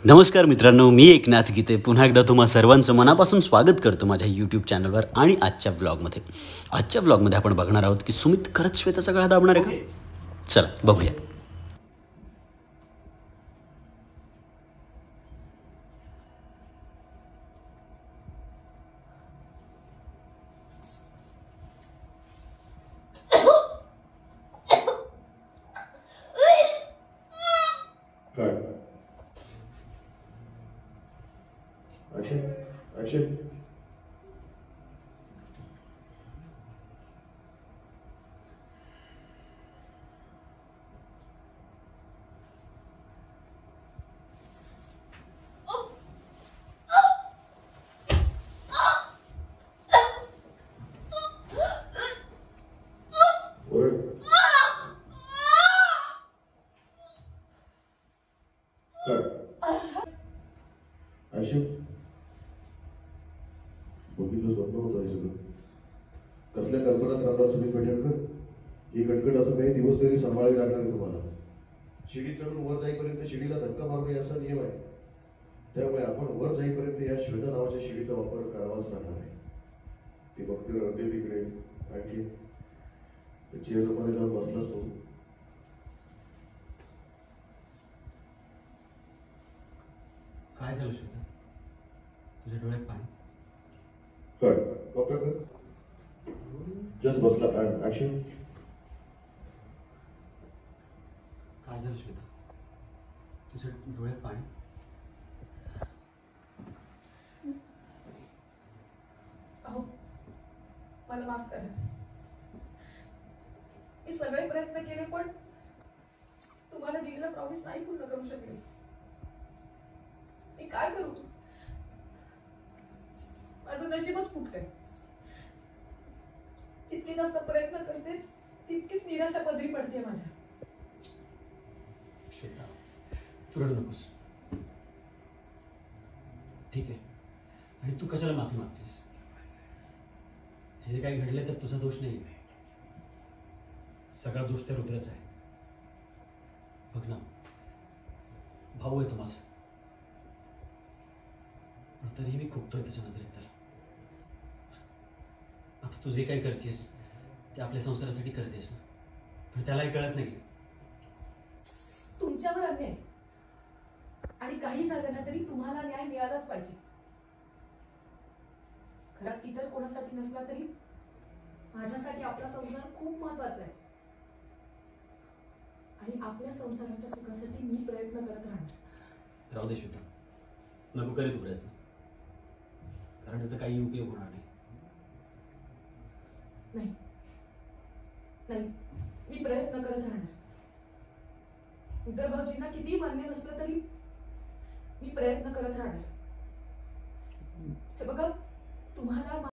नमस्कार मित्रांनो, मी एकनाथ गीते पुन्हा एकदा तुम्हा सर्वांचं मनापासून स्वागत करतो माझ्या यूट्यूब चॅनलवर आणि आजच्या व्लॉगमध्ये आपण बघणार आहोत की सुमित खरंच श्वेताचा गळा दाबणार आहे का? चला बघूया. Action. Action. बघितलं स्वप्न होतं हे सगळं. कसल्या कल्पनात राहतात सुमित पेठणकर? ही कटकट अजून काही दिवस तरी सांभाळावी लागणार आहे तुम्हाला. शिडी चढून वर जाईपर्यंत शिडीला धक्का मारणे असा नियम आहे. त्यामुळे आपण वर जाईपर्यंत या श्वेता नावाच्या शिडीचा वापर करावाच लागणार आहे. ती फक्त रडते तिकडे आणखी चेअरमध्ये जाऊन बसलाच तो. काय झालं श्वेता? तुझ्या डोळ्यात पाणी? डॉक्टर जस्ट बसला. ऍक्शन. काय झालं श्वेता? तुझ्या डोळ्यात पाणी? अहो, मला माफ करा. मी सगळे प्रयत्न केले पण तुम्हाला दिलेला प्रॉमिस नाही पूर्ण करू शकले. मी काय करू? माझं नशीबच फुटकंय. जितके जास्त प्रयत्न करते तितकीच निराशा पदरी पडते माझ्या. श्वेता, तू रडू नकोस. ठीक आहे, आणि तू कशाला माफी मागतेस? हे जे काही घडले तर तुझा दोष नाही. सगळा दोष त्या रुद्राचा आहे. बघ ना, भाऊ आहे तो माझा, पण तरीही मी खुपतोय त्याच्या नजरेत त्याला. आता तू जे काही करतेस ते आपल्या संसारासाठी करतेस ना, पण त्यालाही कळत नाही. तुमच्यावर अन्याय आणि काही झालं ना तरी तुम्हाला न्याय मिळालाच पाहिजे. घरात इतर कोणासाठी नसला तरी माझ्यासाठी आपला संसार खूप महत्वाचा आहे आणि आपल्या संसाराच्या सुखासाठी मी प्रयत्न करत राहणार. राहू दे श्वेता, नको करे तू प्रयत्न, कारण त्याचा काही उपयोग होणार नाही. नाही नाही, मी प्रयत्न करत राहणार. रुद्र भाऊजींना किती मान्य नसलं तरी मी प्रयत्न करत राहणार. हे बघा, तुम्हाला